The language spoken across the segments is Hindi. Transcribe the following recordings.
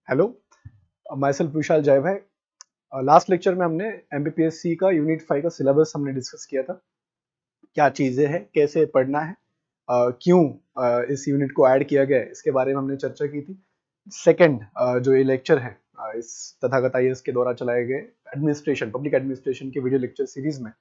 हेलो, माई सेल्फ विशाल जय भाई। लास्ट लेक्चर में हमने एमपीपीएससी का यूनिट 5 का सिलेबस हमने डिस्कस किया था। क्या चीज़ें हैं, कैसे पढ़ना है, क्यों इस यूनिट को ऐड किया गया है, इसके बारे में हमने चर्चा की थी। सेकंड जो ये लेक्चर है इस तथागत आईएएस के द्वारा चलाए गए एडमिनिस्ट्रेशन, पब्लिक एडमिनिस्ट्रेशन के वीडियो लेक्चर सीरीज में।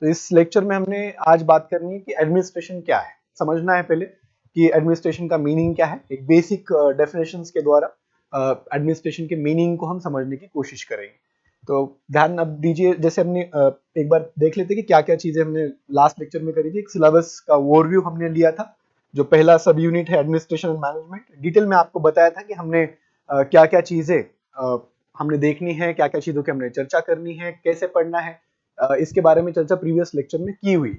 तो इस लेक्चर में हमने आज बात करनी है कि एडमिनिस्ट्रेशन क्या है। समझना है पहले कि एडमिनिस्ट्रेशन का मीनिंग क्या है। एक बेसिक डेफिनेशंस के द्वारा एडमिनिस्ट्रेशन के मीनिंग को हम समझने की कोशिश करेंगे। तो ध्यान अब दीजिए, जैसे हमने एक बार देख लेते कि क्या क्या चीजें हमने लास्ट लेक्चर में करी थी। एक सिलेबस का ओवरव्यू हमने लिया था। जो पहला सब यूनिट है एडमिनिस्ट्रेशन एंड मैनेजमेंट, डिटेल में आपको बताया था कि हमने क्या क्या चीजें हमने देखनी है, क्या क्या चीजों की हमने चर्चा करनी है, कैसे पढ़ना है, इसके बारे में चर्चा प्रीवियस लेक्चर में की हुई।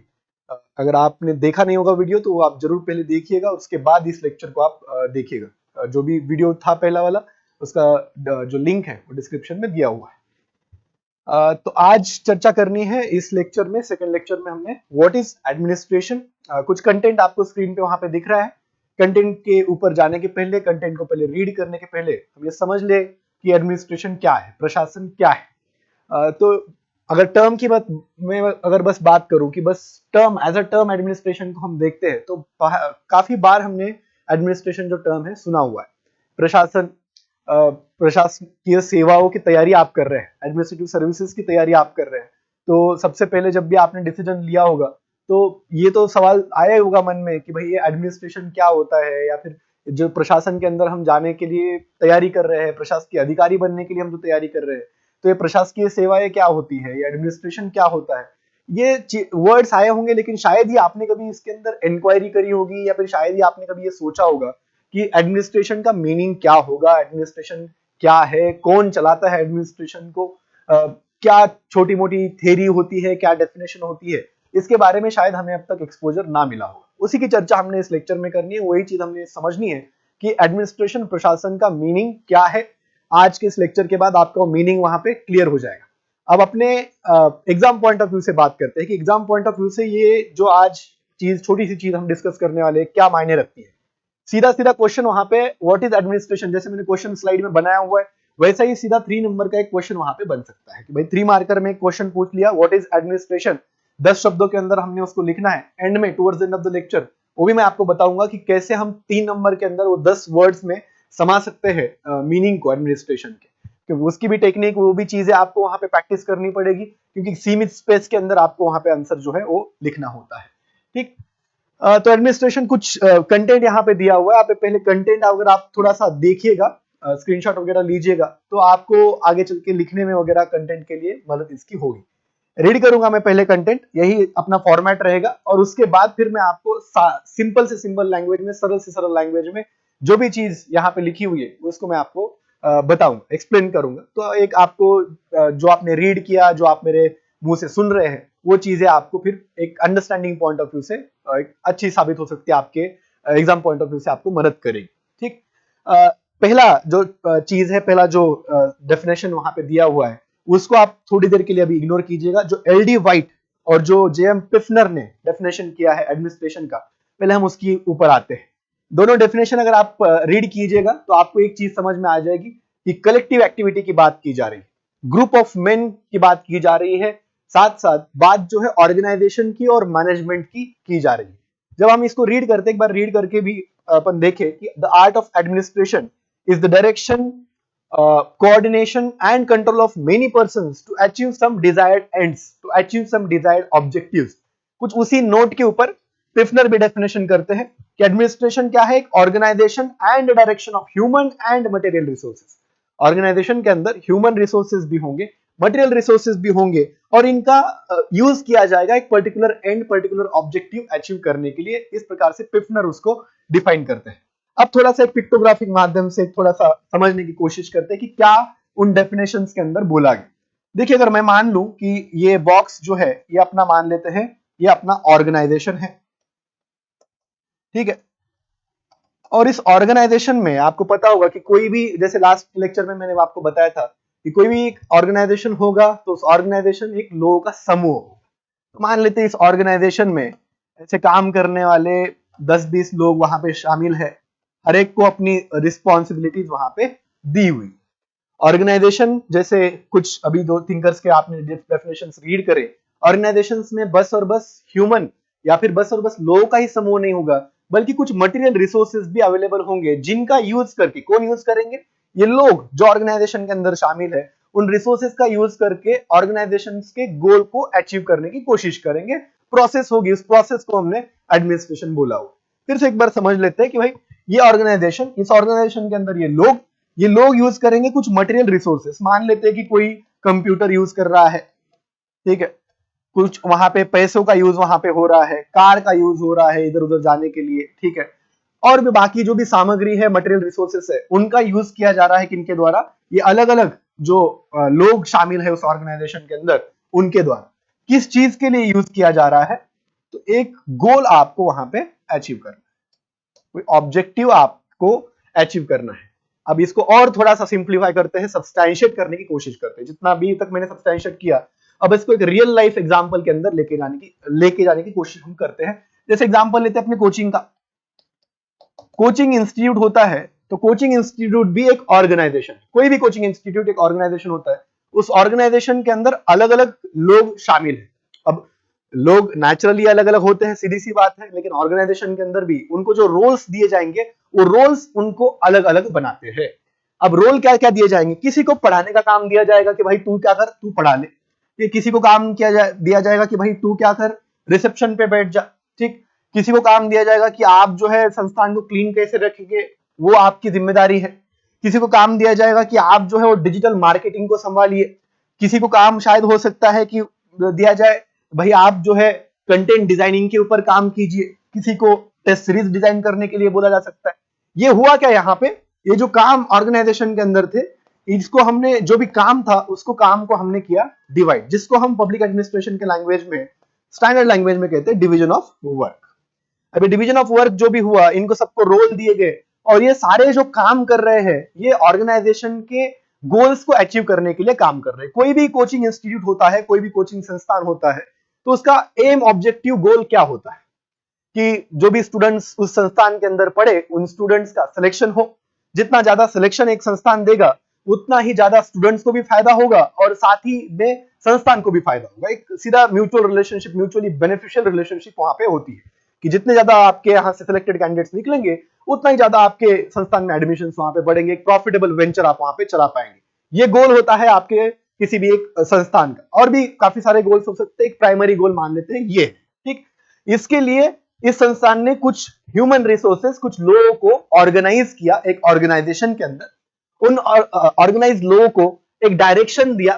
अगर आपने देखा नहीं होगा वीडियो तो आप जरूर पहले देखिएगा, उसके बाद इस लेक्चर को आप देखिएगा। जो भी वीडियो था पहला वाला, उसका जो लिंक है वो डिस्क्रिप्शन में दिया हुआ है। तो आज चर्चा करनी है इस लेक्चर में, सेकंड लेक्चर में हमने व्हाट इज एडमिनिस्ट्रेशन। कुछ कंटेंट आपको स्क्रीन पे वहां पे दिख रहा है। कंटेंट के ऊपर जाने के पहले, कंटेंट को पहले रीड करने के पहले हम ये समझ ले कि एडमिनिस्ट्रेशन क्या है, प्रशासन क्या है। तो अगर टर्म की बात मैं अगर बस बात करूं कि बस term as a term administration को हम देखते हैं तो काफी बार हमने एडमिनिस्ट्रेशन जो टर्म है सुना हुआ है। प्रशासन, प्रशासकीय सेवाओं की तैयारी आप कर रहे हैं, एडमिनिस्ट्रेटिव सर्विसेज की तैयारी आप कर रहे हैं, तो सबसे पहले जब भी आपने डिसीजन लिया होगा तो ये तो सवाल आया ही होगा मन में कि भाई ये एडमिनिस्ट्रेशन क्या होता है, या फिर जो प्रशासन के अंदर हम जाने के लिए तैयारी कर रहे हैं, प्रशासकीय अधिकारी बनने के लिए हम जो तैयारी कर रहे हैं, तो ये प्रशासकीय सेवाएं क्या होती है, ये एडमिनिस्ट्रेशन क्या होता है। ये वर्ड्स आए होंगे, लेकिन शायद ही आपने कभी इसके अंदर इंक्वायरी करी होगी, या फिर शायद ही आपने कभी ये सोचा होगा कि एडमिनिस्ट्रेशन का मीनिंग क्या होगा, एडमिनिस्ट्रेशन क्या है, कौन चलाता है एडमिनिस्ट्रेशन को, क्या छोटी मोटी थ्योरी होती है, क्या डेफिनेशन होती है, इसके बारे में शायद हमें अब तक एक्सपोजर ना मिला हो। उसी की चर्चा हमने इस लेक्चर में करनी है। वही चीज हमने समझनी है कि एडमिनिस्ट्रेशन, प्रशासन का मीनिंग क्या है। आज के इस लेक्चर के बाद आपका मीनिंग वहां पे क्लियर हो जाएगा। अब अपने एग्जाम पॉइंट ऑफ व्यू से बात करते हैं कि एग्जाम पॉइंट ऑफ व्यू से ये जो आज चीज, छोटी सी चीज हम डिस्कस करने वाले क्या मायने रखती है। सीधा सीधा क्वेश्चन वहां पे व्हाट इज एडमिनिस्ट्रेशन, जैसे मैंने क्वेश्चन स्लाइड में बनाया हुआ है वैसा ही सीधा 3 नंबर का एक क्वेश्चन वहां पे बन सकता है कि भाई 3 मार्कर में एक क्वेश्चन पूछ लिया व्हाट इज एडमिनिस्ट्रेशन, 10 शब्दों के अंदर हमने उसको लिखना है। एंड में towards the end of the lecture वो भी मैं आपको बताऊंगा कि कैसे हम 3 नंबर के अंदर वो 10 वर्ड्स में समा सकते हैं मीनिंग को एडमिनिस्ट्रेशन के। क्योंकि उसकी भी टेक्निक, वो भी चीजें आपको वहां पे प्रैक्टिस करनी पड़ेगी, क्योंकि सीमित स्पेस के अंदर आपको वहां पे आंसर जो है वो लिखना होता है। ठीक। तो एडमिनिस्ट्रेशन कुछ कंटेंट यहाँ पे दिया हुआ है। आप पहले कंटेंट अगर आप थोड़ा सा देखिएगा, स्क्रीनशॉट वगैरह लीजिएगा, तो आपको आगे चल के लिखने में वगैरह कंटेंट के लिए मदद इसकी होगी। रीड करूंगा मैं पहले कंटेंट, यही अपना फॉर्मेट रहेगा, और उसके बाद फिर मैं आपको सिंपल से सिंपल लैंग्वेज में, सरल से सरल लैंग्वेज में जो भी चीज यहाँ पे लिखी हुई है उसको मैं आपको बताऊंगा, एक्सप्लेन करूंगा। तो एक आपको जो आपने रीड किया, जो आप मेरे मुंह से सुन रहे हैं, वो चीजें आपको फिर एक अंडरस्टैंडिंग पॉइंट ऑफ व्यू से एक अच्छी साबित हो सकती है, आपके एग्जाम पॉइंट ऑफ व्यू से आपको मदद करेगी। ठीक। पहला जो चीज है, पहला जो डेफिनेशन वहां पे दिया हुआ है उसको आप थोड़ी देर के लिए अभी इग्नोर कीजिएगा। जो एलडी वाइट और जो जेएम पिफनर ने डेफिनेशन किया है एडमिनिस्ट्रेशन का, पहले हम उसके ऊपर आते हैं। दोनों डेफिनेशन अगर आप रीड कीजिएगा तो आपको एक चीज समझ में आ जाएगी कि कलेक्टिव एक्टिविटी की बात की जा रही है, ग्रुप ऑफ मेन की बात की जा रही है, साथ साथ बात जो है ऑर्गेनाइजेशन की और मैनेजमेंट की जा रही है। जब हम इसको रीड करते, एक बार रीड करके भी अपन देखें कि the art of administration is the direction, coordination and control of many persons to achieve some desired ends, to achieve some desired objectives। कुछ उसी नोट के ऊपर पिफनर भी डेफिनेशन करते हैं कि एडमिनिस्ट्रेशन क्या है, एक organisation and direction of human and material resources. Organisation के अंदर ह्यूमन रिसोर्सेज भी होंगे, मटेरियल रिसोर्सेज भी होंगे, और इनका यूज किया जाएगा एक particular and, particular objective achieve करने के लिए। इस प्रकार से पिफनर उसको डिफाइन करते हैं। अब थोड़ा सा एक पिक्टोग्राफिक माध्यम से थोड़ा सा समझने की कोशिश करते हैं कि क्या उन डेफिनेशंस के अंदर बोला गया। देखिए, अगर मैं मान लूं कि ये बॉक्स जो है, ये अपना मान लेते हैं, ये अपना ऑर्गेनाइजेशन है। ठीक है। और इस ऑर्गेनाइजेशन में आपको पता होगा कि कोई भी, जैसे लास्ट लेक्चर में मैंने आपको बताया था कि कोई भी एक ऑर्गेनाइजेशन होगा तो उस ऑर्गेनाइजेशन एक लोगों का समूह होगा। तो मान लेते हैं इस ऑर्गेनाइजेशन में ऐसे काम करने वाले 10-20 लोग वहां पे शामिल है। हर एक को अपनी रिस्पॉन्सिबिलिटीज वहां पे दी हुई। ऑर्गेनाइजेशन जैसे कुछ अभी दो थिंकर्स के आपने डेफिनेशंस रीड करे, ऑर्गेनाइजेशंस में बस और बस ह्यूमन या फिर बस और बस लोगों का ही समूह नहीं होगा, बल्कि कुछ मटेरियल रिसोर्सेज भी अवेलेबल होंगे जिनका यूज करके, कौन यूज करेंगे, ये लोग जो ऑर्गेनाइजेशन के अंदर शामिल है, उन रिसोर्सेज का यूज करके ऑर्गेनाइजेशन के गोल को अचीव करने की कोशिश करेंगे। प्रोसेस होगी, उस प्रोसेस को हमने एडमिनिस्ट्रेशन बोला हो। फिर से एक बार समझ लेते हैं कि भाई ये ऑर्गेनाइजेशन, इस ऑर्गेनाइजेशन के अंदर ये लोग यूज करेंगे कुछ मटेरियल रिसोर्सेस। मान लेते हैं कि कोई कंप्यूटर यूज कर रहा है, ठीक है, कुछ वहां पे पैसों का यूज वहां पे हो रहा है, कार का यूज हो रहा है इधर उधर जाने के लिए, ठीक है, और भी बाकी जो भी सामग्री है, मटेरियल रिसोर्सेस है, उनका यूज किया जा रहा है किनके द्वारा, ये अलग अलग जो लोग शामिल है उस ऑर्गेनाइजेशन के अंदर, उनके द्वारा किस चीज के लिए यूज किया जा रहा है। तो एक गोल आपको वहां पे अचीव करना है, कोई ऑब्जेक्टिव आपको अचीव करना है। अब इसको और थोड़ा सा सिंप्लीफाई करते हैं, सब्सटैंशिएट करने की कोशिश करते हैं, जितना अभी तक मैंने सब्सटैंशिएट किया, अब इसको एक रियल लाइफ एग्जांपल के अंदर लेके जाने की कोशिश हम करते हैं। जैसे एग्जांपल लेते हैं अपने कोचिंग का। कोचिंग इंस्टीट्यूट होता है, तो कोचिंग इंस्टीट्यूट भी एक ऑर्गेनाइजेशन, कोई भी कोचिंग इंस्टीट्यूट एक ऑर्गेनाइजेशन होता है। उस ऑर्गेनाइजेशन के अंदर अलग अलग लोग शामिल हैं। अब लोग नेचुरली अलग अलग होते हैं, सीधी सी बात है, लेकिन ऑर्गेनाइजेशन के अंदर भी उनको जो रोल्स दिए जाएंगे, वो रोल्स उनको अलग अलग बनाते हैं। अब रोल क्या क्या दिए जाएंगे, किसी को पढ़ाने का काम दिया जाएगा कि भाई तू क्या कर, तू पढ़ा ले। ये किसी को काम दिया जाएगा कि भाई तू क्या कर, रिसेप्शन पे बैठ जा, ठीक। किसी को काम दिया जाएगा कि आप जो है संस्थान को क्लीन कैसे रखेंगे, वो आपकी जिम्मेदारी है। किसी को काम दिया जाएगा कि आप जो है वो डिजिटल मार्केटिंग को संभालिए। किसी को काम शायद हो सकता है कि दिया जाए, भाई आप जो है कंटेंट डिजाइनिंग के ऊपर काम कीजिए। किसी को टेस्ट सीरीज डिजाइन करने के लिए बोला जा सकता है। ये हुआ क्या यहाँ पे, ये जो काम ऑर्गेनाइजेशन के अंदर थे, इसको हमने, जो भी काम था उसको, काम को हमने किया डिवाइड, जिसको हम पब्लिक एडमिनिस्ट्रेशन के लैंग्वेज में, स्टैंडर्ड लैंग्वेज में कहते हैं डिवीजन ऑफ वर्क। अभी डिवीजन ऑफ वर्क जो भी हुआ, इनको सबको रोल दिए गए, और ये सारे जो काम कर रहे हैं, ये ऑर्गेनाइजेशन के गोल्स को अचीव करने के लिए काम कर रहे हैं। कोई भी कोचिंग इंस्टीट्यूट होता है, कोई भी कोचिंग संस्थान होता है, तो उसका एम, ऑब्जेक्टिव, गोल क्या होता है कि जो भी स्टूडेंट्स उस संस्थान के अंदर पढ़े, उन स्टूडेंट्स का सिलेक्शन हो। जितना ज्यादा सिलेक्शन एक संस्थान देगा, उतना ही ज्यादा स्टूडेंट्स को भी फायदा होगा, और साथ ही में संस्थान को भी फायदा होगा। एक सीधा mutual relationship, mutually beneficial relationship वहां पे होती है कि जितने ज्यादा आपके यहाँ से सिलेक्टेड कैंडिडेट्स निकलेंगे, उतना ही ज्यादा आपके संस्थान में एडमिशन वहां पे बढ़ेंगे, एक प्रॉफिटेबल वेंचर आप वहां पे चला पाएंगे। ये गोल होता है आपके किसी भी एक संस्थान का। और भी काफी सारे गोल्स हो सकते हैं, एक प्राइमरी गोल मान लेते हैं ये, ठीक। इसके लिए इस संस्थान ने कुछ ह्यूमन रिसोर्सेस, कुछ लोगों को ऑर्गेनाइज किया एक ऑर्गेनाइजेशन के अंदर। उन ऑर्गेनाइज लोगों को एक डायरेक्शन दिया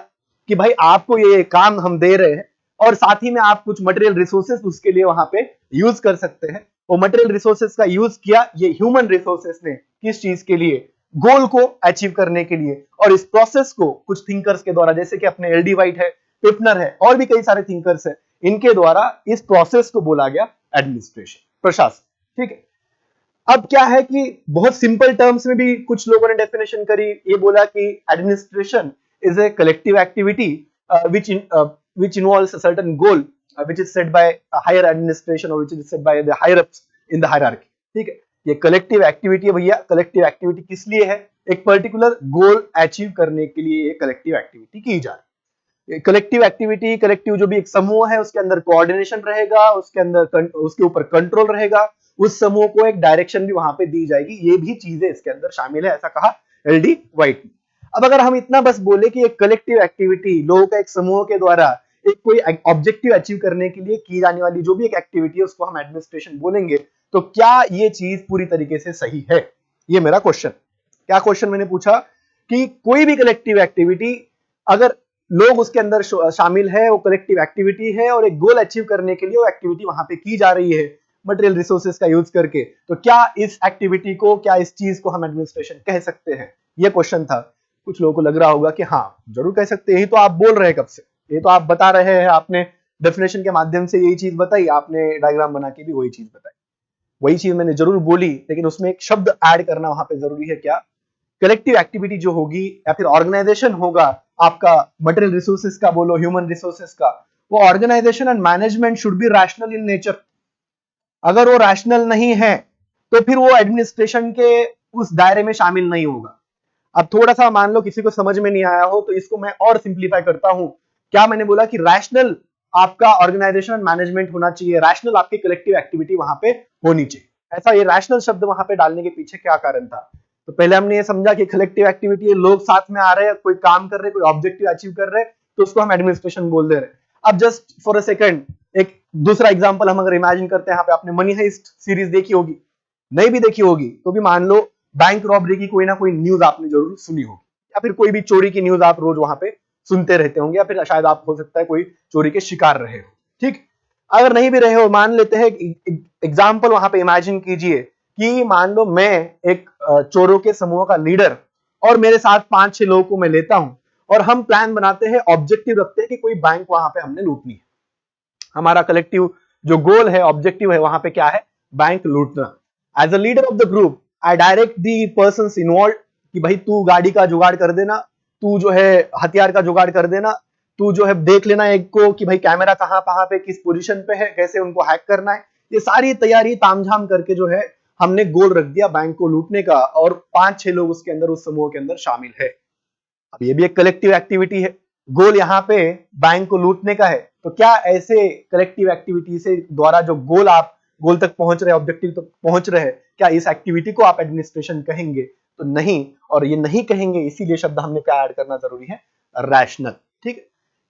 कि भाई आपको ये काम हम दे रहे हैं, और साथ ही में आप कुछ मटेरियल रिसोर्सेस उसके लिए वहां पे यूज कर सकते हैं। वो मटेरियल रिसोर्सेस का यूज किया ये ह्यूमन रिसोर्सेस ने, किस चीज के लिए, गोल को अचीव करने के लिए। और इस प्रोसेस को कुछ थिंकर्स के द्वारा, जैसे कि अपने एल.डी. वाइट है, पिपनर है, और भी कई सारे थिंकर्स है, इनके द्वारा इस प्रोसेस को बोला गया एडमिनिस्ट्रेशन, प्रशासन, ठीक है। अब क्या है कि बहुत सिंपल टर्म्स में भी कुछ लोगों ने डेफिनेशन करी, ये बोला कि administration is a collective activity which involves a certain goal which is set by a higher administration or which is set by the higher ups in the hierarchy, ठीक है। ये कलेक्टिव एक्टिविटी है भैया। कलेक्टिव एक्टिविटी किस लिए है, एक पर्टिकुलर गोल अचीव करने के लिए ये कलेक्टिव एक्टिविटी की जा रही है। कलेक्टिव एक्टिविटी, कलेक्टिव जो भी एक समूह है, उसके अंदर कोऑर्डिनेशन रहेगा, उसके अंदर उसके ऊपर कंट्रोल रहेगा, उस समूह को एक डायरेक्शन भी वहां पे दी जाएगी। ये भी चीजें इसके अंदर शामिल है, ऐसा कहा एल.डी. वाइट ने। अब अगर हम इतना बस बोले कि एक कलेक्टिव एक्टिविटी, लोगों का एक समूह के द्वारा एक कोई ऑब्जेक्टिव अचीव करने के लिए की जाने वाली जो भी एक एक्टिविटी है, उसको हम एडमिनिस्ट्रेशन बोलेंगे, तो क्या ये चीज पूरी तरीके से सही है, ये मेरा क्वेश्चन। क्या क्वेश्चन मैंने पूछा कि कोई भी कलेक्टिव एक्टिविटी, अगर लोग उसके अंदर शामिल है, वो कलेक्टिव एक्टिविटी है, और एक गोल अचीव करने के लिए वो एक्टिविटी वहां पे की जा रही है मटेरियल रिसोर्सेज का यूज करके, तो क्या इस एक्टिविटी को, क्या इस चीज को हम एडमिनिस्ट्रेशन कह सकते हैं, ये क्वेश्चन था। कुछ लोगों को लग रहा होगा कि हाँ जरूर कह सकते हैं, यही तो आप बोल रहे हैं कब से, ये तो आप बता रहे हैं, आपने डेफिनेशन के माध्यम से यही चीज बताई, आपने डायग्राम बना के भी वही चीज बताई, वही चीज मैंने जरूर बोली, लेकिन उसमें एक शब्द ऐड करना वहां पे जरूरी है। क्या, कलेक्टिव एक्टिविटी जो होगी या फिर ऑर्गेनाइजेशन होगा आपका, मटेरियल रिसोर्सेज का बोलो, ह्यूमन रिसोर्सेज का, वो organisation and management should be rational in nature. अगर वो रैशनल नहीं है तो फिर वो एडमिनिस्ट्रेशन के उस दायरे में शामिल नहीं होगा। अब थोड़ा सा मान लो किसी को समझ में नहीं आया हो तो इसको मैं और सिंप्लीफाई करता हूं। क्या मैंने बोला कि रैशनल आपका ऑर्गेनाइजेशन मैनेजमेंट होना चाहिए, रैशनल आपकी कलेक्टिव एक्टिविटी वहां पे होनी चाहिए। ऐसा ये रैशनल शब्द वहां पे डालने के पीछे क्या कारण था? तो पहले हमने ये समझा कि कलेक्टिव एक्टिविटी है, लोग साथ में आ रहे हैं, कोई काम कर रहे हैं, कोई ऑब्जेक्टिव अचीव कर रहे हैं, तो उसको हम एडमिनिस्ट्रेशन बोल दे रहे हैं। अब जस्ट फॉर अ सेकंड एक दूसरा एग्जांपल हम अगर इमेजिन करते हैं, यहाँ पे आपने मनी हाइस्ट सीरीज देखी होगी, नहीं भी देखी होगी तो भी मान लो बैंक रॉबरी की कोई ना कोई न्यूज आपने जरूर सुनी होगी, या फिर कोई भी चोरी की न्यूज आप रोज वहां पे सुनते रहते होंगे, या फिर शायद आप हो सकता है कोई चोरी के शिकार रहे हो। ठीक, अगर नहीं भी रहे हो, मान लेते हैं एग्जाम्पल वहां पे इमेजिन कीजिए कि मान लो मैं एक चोरों के समूह का लीडर और मेरे साथ 5-6 लोगों को मैं लेता हूं और हम प्लान बनाते हैं, ऑब्जेक्टिव रखते हैं कि कोई बैंक वहां पे हमने लूटनी है। हमारा कलेक्टिव जो गोल है, ऑब्जेक्टिव है वहां पे क्या है? बैंक लूटना। As a leader of the group I direct the persons involve कि भाई तू गाड़ी का जुगाड़ कर देना, तू जो है हथियार का जुगाड़ कर देना, तू जो है देख लेना एक को कि भाई कैमरा कहां पे किस पोजीशन पे है, कैसे उनको हैक करना है। ये सारी तैयारी तामझाम करके जो है हमने गोल रख दिया बैंक को लूटने का, और 5-6 लोग उसके अंदर, उस समूह के अंदर शामिल है। अब ये भी एक कलेक्टिव एक्टिविटी है, गोल यहाँ पे बैंक को लूटने का है। तो क्या ऐसे कलेक्टिव एक्टिविटी से द्वारा जो गोल, आप गोल तक पहुंच रहे, ऑब्जेक्टिव तक पहुंच रहे हैं, क्या इस एक्टिविटी को आप एडमिनिस्ट्रेशन कहेंगे? तो नहीं, और ये नहीं कहेंगे, इसीलिए शब्द हमने क्या ऐड करना जरूरी है? रैशनल। ठीक है,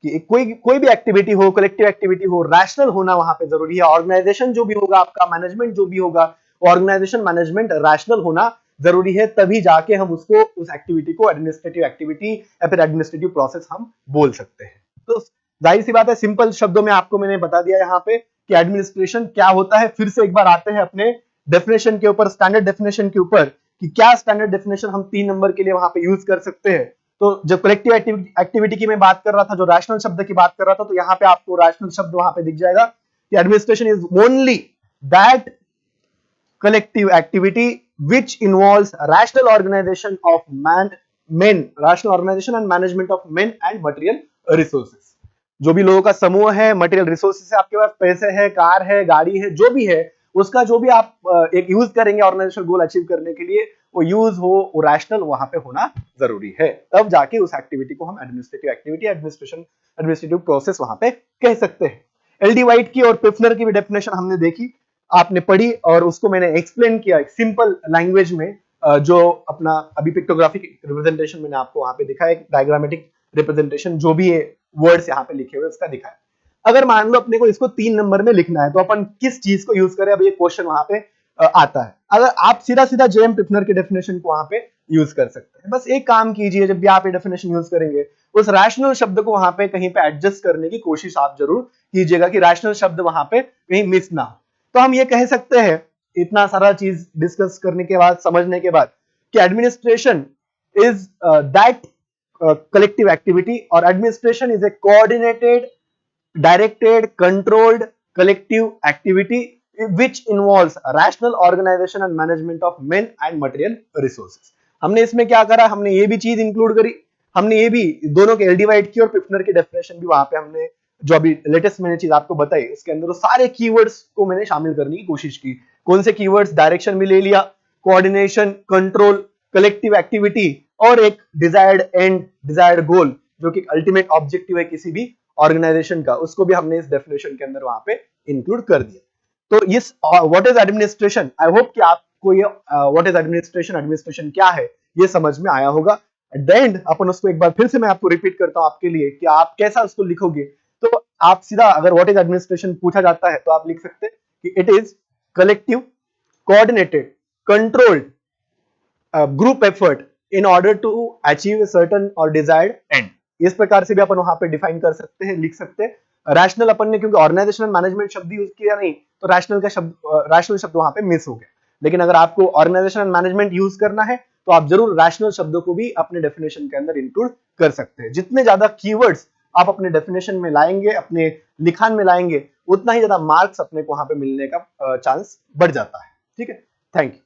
कि कोई भी एक्टिविटी हो, कलेक्टिव एक्टिविटी हो, रैशनल होना वहां पे जरूरी है। ऑर्गेनाइजेशन जो भी होगा, आपका मैनेजमेंट जो भी होगा, ऑर्गेनाइजेशन मैनेजमेंट रैशनल होना जरूरी है, तभी जाके हम उसको, उस एक्टिविटी को एडमिनिस्ट्रेटिव एक्टिविटी या फिर एडमिनिस्ट्रेटिव प्रोसेस हम बोल सकते हैं। तो जाहिर सी बात है, सिंपल शब्दों में आपको मैंने बता दिया यहाँ पे कि एडमिनिस्ट्रेशन क्या होता है। फिर से एक बार आते हैं अपने डेफिनेशन के ऊपर, स्टैंडर्ड डेफिनेशन के ऊपर, कि क्या स्टैंडर्ड डेफिनेशन हम 3 नंबर के लिए वहां पे यूज कर सकते हैं। तो जब कलेक्टिव एक्टिविटी की मैं बात कर रहा था, जो रैशनल शब्द की बात कर रहा था, तो यहाँ पे आपको रैशनल शब्द वहां पे दिख जाएगा कि administration is only that collective activity which involves rational organization of rational organization and management of men and material resources। जो भी लोगों का समूह है, मटेरियल रिसोर्सेस है, आपके पास पैसे है, कार है, गाड़ी है, जो भी है, उसका जो भी आप एक यूज करेंगे ऑर्गेनाइजेशन गोल अचीव करने के लिए, वो यूज हो, वो रैशनल वहां पे होना जरूरी है। तब जाके उस एक्टिविटी को हम एडमिनिस्ट्रेटिव एक्टिविटी, एडमिनिस्ट्रेटिव प्रोसेस वहां पे कह सकते हैं। एलडी वाइट की और पिफनर की भी डेफिनेशन हमने देखी, आपने पढ़ी, और उसको मैंने एक्सप्लेन किया एक सिंपल लैंग्वेज में, जो अपना अभी पिक्टोग्राफिक रिप्रेजेंटेशन मैंने आपको वहां पे दिखाया, एक डायग्रामेटिक रिप्रेजेंटेशन, जो भी वर्ड्स यहाँ पे लिखे हुए उसका दिखाया। अगर मान लो अपने को इसको 3 नंबर में लिखना है, तो अपन किस चीज को यूज करें? अब ये क्वेश्चन वहां पे आता है। अगर आप सीधा सीधा जेएम पिफनर के डेफिनेशन को वहां पे यूज कर सकते हैं। बस एक काम कीजिए, जब भी आप ये डेफिनेशन यूज करेंगे, उस रैशनल शब्द को वहां पे कहीं पे एडजस्ट करने की कोशिश आप जरूर कीजिएगा, कि रैशनल शब्द वहां पे कहीं मिस ना हो। तो हम ये कह सकते हैं, इतना सारा चीज डिस्कस करने के बाद, समझने के बाद, कि administration is that collective activity, और administration is a coordinated, directed, controlled collective activity which involves rational organization and management of men and material resources। हमने इसमें क्या करा? हमने ये भी चीज इंक्लूड करी, हमने ये भी दोनों के एलडी वाइट की और पिफनर की डेफिनेशन भी वहां पे हमने, जो अभी लेटेस्ट मैंने चीज आपको बताई, उसके अंदर वो सारे कीवर्ड्स को मैंने शामिल करने की कोशिश की। कौन से कीवर्ड्स? डायरेक्शन भी ले लिया, कोऑर्डिनेशन, कंट्रोल, कलेक्टिव एक्टिविटी, और एक डिजायर्ड एंड, डिजायर्ड गोल, जो कि अल्टीमेट ऑब्जेक्टिव है किसी भी ऑर्गेनाइजेशन का, उसको भी हमने इस डेफिनेशन के अंदर वहां पे इंक्लूड कर दिया। तो इस what is administration, I hope कि आपको ये व्हाट इज एडमिनिस्ट्रेशन, एडमिनिस्ट्रेशन क्या है, ये समझ में आया होगा। एट द एंड अपन उसको एक बार फिर से मैं आपको रिपीट करता हूं आपके लिए, कि आप कैसा उसको लिखोगे। तो आप सीधा, अगर व्हाट इज एडमिनिस्ट्रेशन पूछा जाता है, तो आप लिख सकते हैं कि it is collective, coordinated, controlled group effort in order to achieve certain और डिजायर्ड एंड। इस प्रकार से भी अपन वहां पे डिफाइन कर सकते हैं, लिख सकते हैं। रैशनल अपन ने क्योंकि ऑर्गेनाइजेशनल मैनेजमेंट शब्द यूज किया नहीं, तो रैशनल शब्द वहां पे मिस हो गया। लेकिन अगर आपको ऑर्गेनाइजेशनल मैनेजमेंट यूज करना है, तो आप जरूर रैशनल शब्दों को भी अपने डेफिनेशन के अंदर इंक्लूड कर सकते हैं। जितने ज्यादा कीवर्ड्स आप अपने डेफिनेशन में लाएंगे, अपने लिखान में लाएंगे, उतना ही ज्यादा मार्क्स अपने को वहां पे मिलने का चांस बढ़ जाता है। ठीक है, थैंक यू।